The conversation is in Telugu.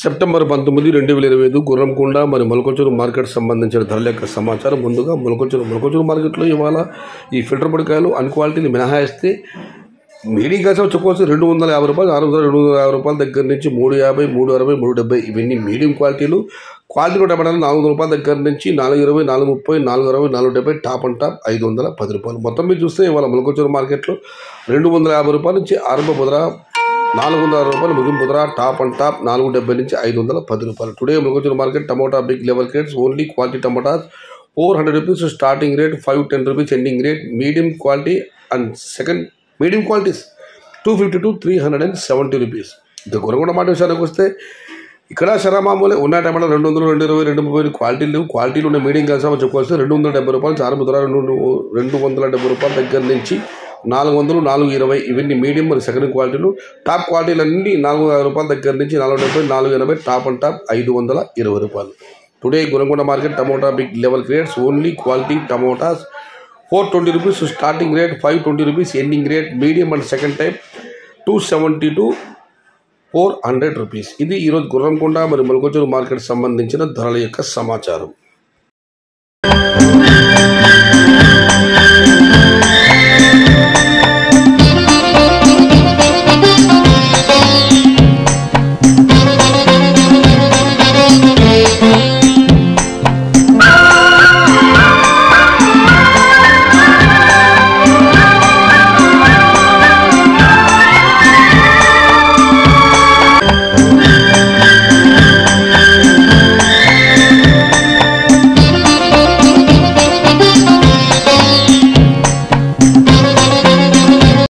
సెప్టెంబర్ 19, 2025 గుర్రంకొండ మరియు మొలకొంచూరు మార్కెట్ సంబంధించిన ధరల యొక్క సమాచారం. ముందుగా మొలకొంచూరు మార్కెట్లో ఇవాళ ఈ ఫిల్టర్ పొడికాయలు అన్క్వాలిటీని మినహాయిస్తే మీడియం కాసే చెప్పుకోవచ్చు 250 రూపాయలు, 250 రూపాయల దగ్గర నుంచి 350, 360, 370 ఇవన్నీ మీడియం క్వాలిటీలు. క్వాలిటీ కూడా పడాలి 400 రూపాయల దగ్గర నుంచి 420, 430, 460, 470 టాప్ అండ్ టాప్ 510 రూపాయలు. మొత్తం మీరు చూస్తే ఇవాళ మొలకొంచూరు మార్కెట్లో 250 రూపాయల నుంచి ఆరంభ బుధర 460 రూపాయలు, ముగింపు బుధర టాప్ అండ్ టాప్ 470 నుంచి 510 రూపాయలు. Today Molakonchuru market tomato big level rates only quality tomatoes 400 rupees starting rate, 510 rupees ending rate. Medium quality and second medium qualities 250 to 370 rupees. ఇక గురగొండ మాట విషయానికి వస్తే ఇక్కడ శరామామూలే ఉన్న టమాటా 200, 220, 230 క్వాలిటీలు లేవు. క్వాలిటీలు ఉన్న మీడియం కలిసి చెప్పుకోవచ్చు 270 రూపాయలు నుంచి ఆరంభ ధర 270 రూపాయల దగ్గర నుంచి 400, 420 ఇవన్నీ మీడియం మరియు సెకండ్ క్వాలిటీలు. టాప్ క్వాలిటీలు అన్నీ 450 రూపాయల దగ్గర నుంచి 470, 480 టాప్ అండ్ టాప్ 520 రూపాయలు. Today Guragonda market tomato big level rates only quality tomatoes 420 rupees starting rate, 520 rupees ending rate. Medium and second type 270 to 400 rupees. ఇది ఈరోజు గుర్రంకొండ మరియు మొలకొంచూరు మార్కెట్ సంబంధించిన ధరల యొక్క సమాచారం.